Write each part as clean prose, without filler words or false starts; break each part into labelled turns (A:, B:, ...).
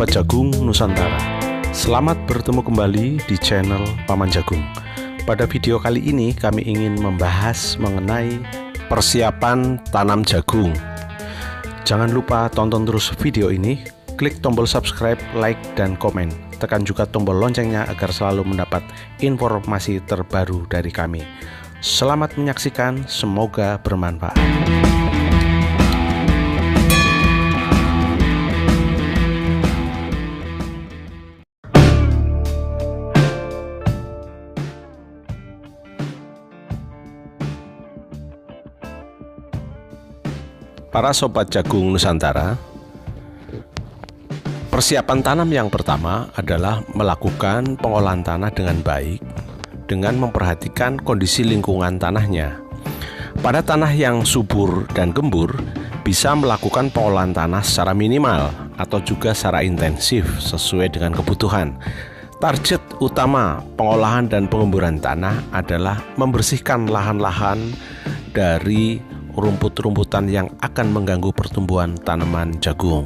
A: Sobat Jagung Nusantara, selamat bertemu kembali di channel Paman Jagung. Pada video kali ini kami ingin membahas mengenai persiapan tanam jagung. Jangan lupa tonton terus video ini, klik tombol subscribe, like, dan komen. Tekan juga tombol loncengnya agar selalu mendapat informasi terbaru dari kami. Selamat menyaksikan, semoga bermanfaat. Para Sobat Jagung Nusantara, persiapan tanam yang pertama adalah melakukan pengolahan tanah dengan baik dengan memperhatikan kondisi lingkungan tanahnya. Pada tanah yang subur dan gembur, bisa melakukan pengolahan tanah secara minimal atau juga secara intensif sesuai dengan kebutuhan. Target utama pengolahan dan pengemburan tanah adalah membersihkan lahan-lahan dari rumput-rumputan yang akan mengganggu pertumbuhan tanaman jagung.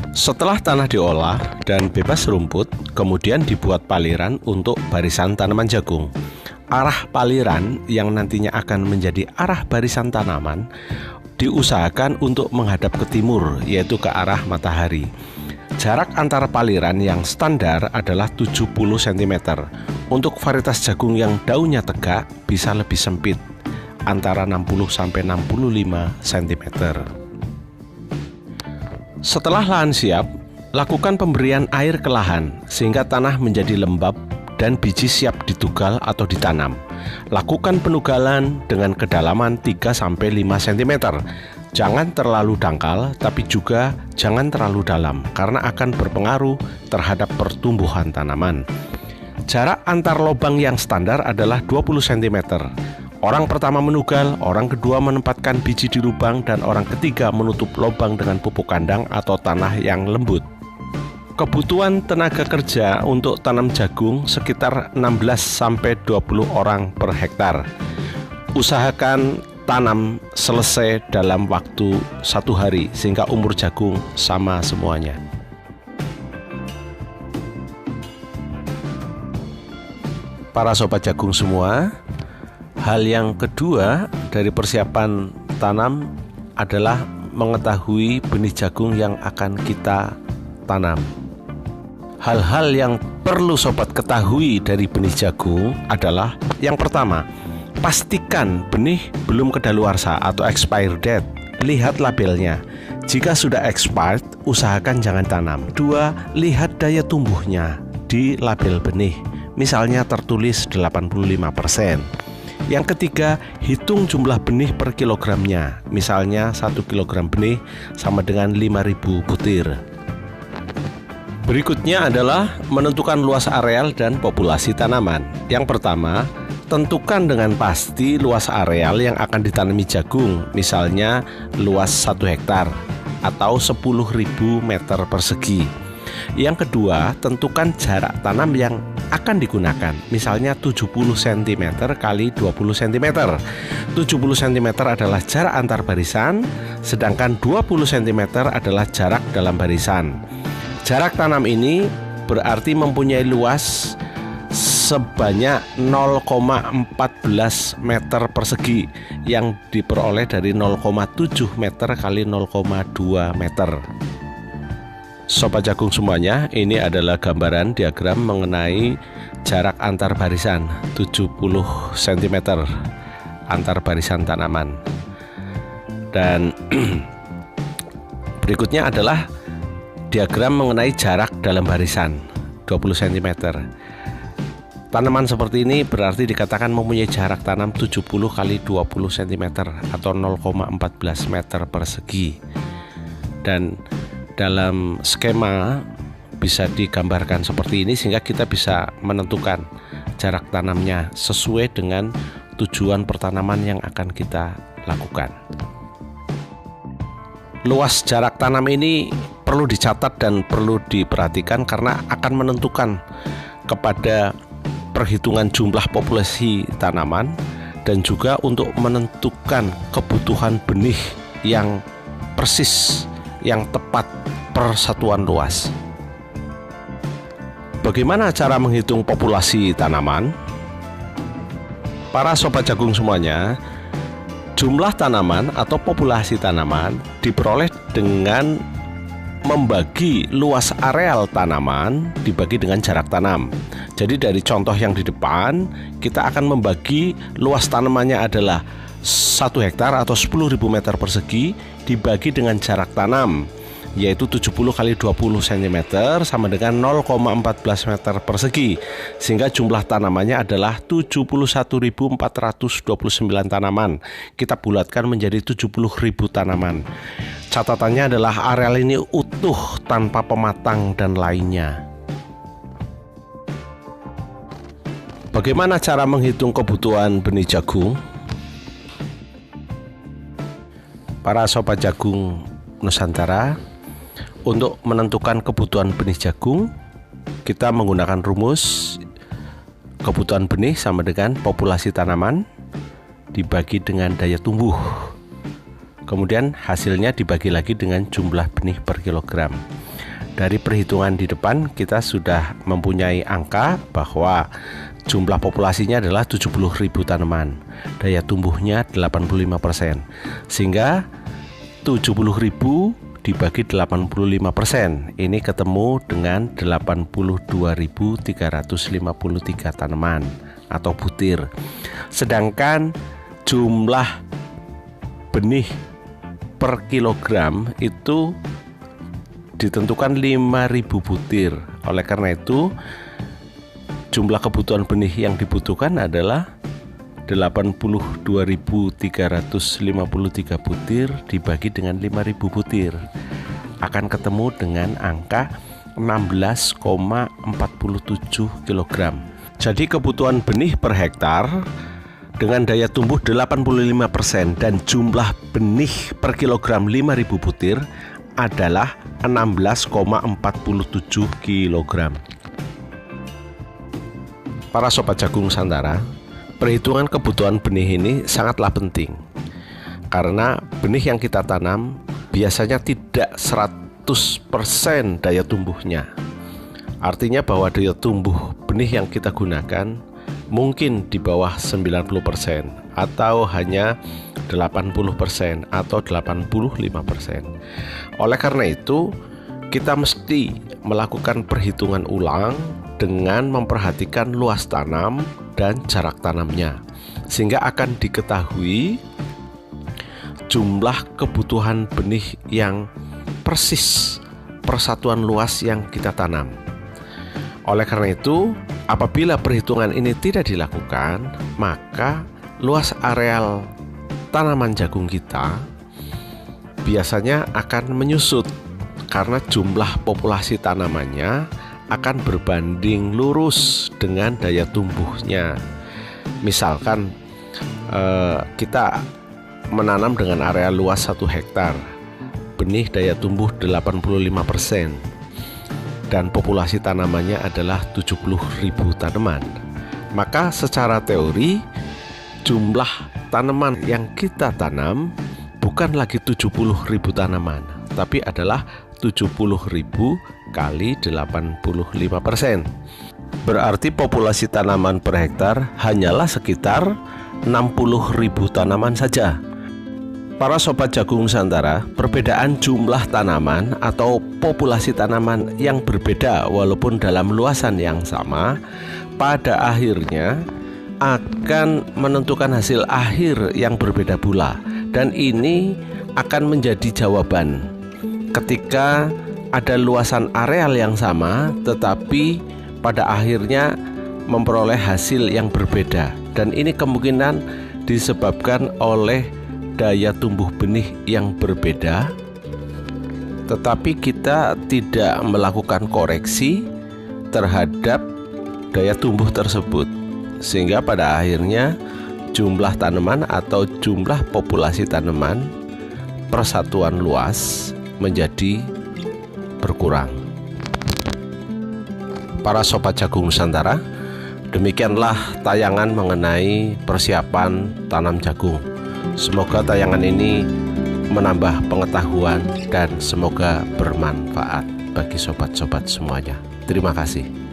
A: Setelah tanah diolah dan bebas rumput, kemudian dibuat paliran untuk barisan tanaman jagung. Arah paliran yang nantinya akan menjadi arah barisan tanaman diusahakan untuk menghadap ke timur, yaitu ke arah matahari. Jarak antara paliran yang standar adalah 70 cm. Untuk varietas jagung yang daunnya tegak bisa lebih sempit, antara 60-65 cm. Setelah lahan siap, lakukan pemberian air ke lahan sehingga tanah menjadi lembab dan biji siap ditugal atau ditanam. Lakukan penugalan dengan kedalaman 3-5 cm. Jangan terlalu dangkal, tapi juga jangan terlalu dalam karena akan berpengaruh terhadap pertumbuhan tanaman. Jarak antar lubang yang standar adalah 20 cm. Orang pertama menugal, orang kedua menempatkan biji di lubang, dan orang ketiga menutup lubang dengan pupuk kandang atau tanah yang lembut. Kebutuhan tenaga kerja untuk tanam jagung sekitar 16-20 orang per hektar. Usahakan tanam selesai dalam waktu 1 hari sehingga umur jagung sama semuanya. Para sobat jagung semua, hal yang kedua dari persiapan tanam adalah mengetahui benih jagung yang akan kita tanam. Hal-hal yang perlu sobat ketahui dari benih jagung adalah: yang pertama, pastikan benih belum kedaluarsa atau expired date. Lihat labelnya. Jika sudah expired, usahakan jangan tanam. 2. Lihat daya tumbuhnya di label benih. Misalnya tertulis 85%. Yang ketiga, hitung jumlah benih per kilogramnya. Misalnya 1 kg benih sama dengan 5.000 butir. Berikutnya adalah menentukan luas areal dan populasi tanaman. Yang pertama, tentukan dengan pasti luas areal yang akan ditanami jagung. Misalnya luas 1 hektar atau 10.000 meter persegi. Yang kedua, tentukan jarak tanam yang akan digunakan, misalnya 70 cm kali 20 cm. 70 cm adalah jarak antar barisan, sedangkan 20 cm adalah jarak dalam barisan. Jarak tanam ini berarti mempunyai luas sebanyak 0,14 meter persegi yang diperoleh dari 0,7 meter kali 0,2 meter. Sobat jagung semuanya, ini adalah gambaran diagram mengenai jarak antar barisan 70 cm antar barisan tanaman. Dan berikutnya adalah diagram mengenai jarak dalam barisan 20 cm. Tanaman seperti ini berarti dikatakan mempunyai jarak tanam 70 kali 20 cm atau 0,14 meter persegi. Dan dalam skema bisa digambarkan seperti ini sehingga kita bisa menentukan jarak tanamnya sesuai dengan tujuan pertanaman yang akan kita lakukan. Luas jarak tanam ini perlu dicatat dan perlu diperhatikan karena akan menentukan kepada perhitungan jumlah populasi tanaman dan juga untuk menentukan kebutuhan benih yang persis yang tepat per satuan luas. Bagaimana cara menghitung populasi tanaman? Para sobat jagung semuanya, jumlah tanaman atau populasi tanaman diperoleh dengan membagi luas areal tanaman dibagi dengan jarak tanam. Jadi dari contoh yang di depan, kita akan membagi luas tanamannya adalah 1 hektar atau 10.000 meter persegi dibagi dengan jarak tanam, yaitu 70 kali 20 cm sama dengan 0,14 meter persegi, sehingga jumlah tanamannya adalah 71.429 tanaman. Kita bulatkan menjadi 70.000 tanaman. Catatannya adalah areal ini utuh tanpa pematang dan lainnya. Bagaimana cara menghitung kebutuhan benih jagung? Para sobat jagung Nusantara, untuk menentukan kebutuhan benih jagung, kita menggunakan rumus kebutuhan benih sama dengan populasi tanaman dibagi dengan daya tumbuh. Kemudian hasilnya dibagi lagi dengan jumlah benih per kilogram. Dari perhitungan di depan kita sudah mempunyai angka bahwa jumlah populasinya adalah 70.000 tanaman. Daya tumbuhnya 85%. Sehingga 70.000 dibagi 85%, ini ketemu dengan 82.353 tanaman atau butir. Sedangkan jumlah benih per kilogram itu ditentukan 5.000 butir. Oleh karena itu, jumlah kebutuhan benih yang dibutuhkan adalah 82.353 butir dibagi dengan 5.000 butir, akan ketemu dengan angka 16,47 kg. Jadi kebutuhan benih per hektar dengan daya tumbuh 85% dan jumlah benih per kilogram 5.000 butir adalah 16,47 kg. Para sobat jagung Nusantara, perhitungan kebutuhan benih ini sangatlah penting, karena benih yang kita tanam biasanya tidak 100% daya tumbuhnya. Artinya bahwa daya tumbuh benih yang kita gunakan mungkin di bawah 90% atau hanya 80% atau 85%. Oleh karena itu, kita mesti melakukan perhitungan ulang dengan memperhatikan luas tanam dan jarak tanamnya, sehingga akan diketahui jumlah kebutuhan benih yang persis persatuan luas yang kita tanam. Oleh karena itu, apabila perhitungan ini tidak dilakukan, maka luas areal tanaman jagung kita biasanya akan menyusut karena jumlah populasi tanamannya akan berbanding lurus dengan daya tumbuhnya. Misalkan kita menanam dengan area luas 1 hektar, benih daya tumbuh 85% dan populasi tanamannya adalah 70.000 tanaman. Maka secara teori jumlah tanaman yang kita tanam bukan lagi 70.000 tanaman, tapi adalah 70.000 kali 85%. Berarti populasi tanaman per hektar hanyalah sekitar 60.000 tanaman saja. Para sobat jagung Nusantara, perbedaan jumlah tanaman atau populasi tanaman yang berbeda walaupun dalam luasan yang sama, pada akhirnya akan menentukan hasil akhir yang berbeda pula. Dan ini akan menjadi jawaban ketika ada luasan areal yang sama tetapi pada akhirnya memperoleh hasil yang berbeda, dan ini kemungkinan disebabkan oleh daya tumbuh benih yang berbeda, tetapi kita tidak melakukan koreksi terhadap daya tumbuh tersebut, sehingga pada akhirnya jumlah tanaman atau jumlah populasi tanaman persatuan luas menjadi berkurang. Para sobat jagung Nusantara, demikianlah tayangan mengenai persiapan tanam jagung. Semoga tayangan ini menambah pengetahuan dan semoga bermanfaat bagi sobat-sobat semuanya. Terima kasih.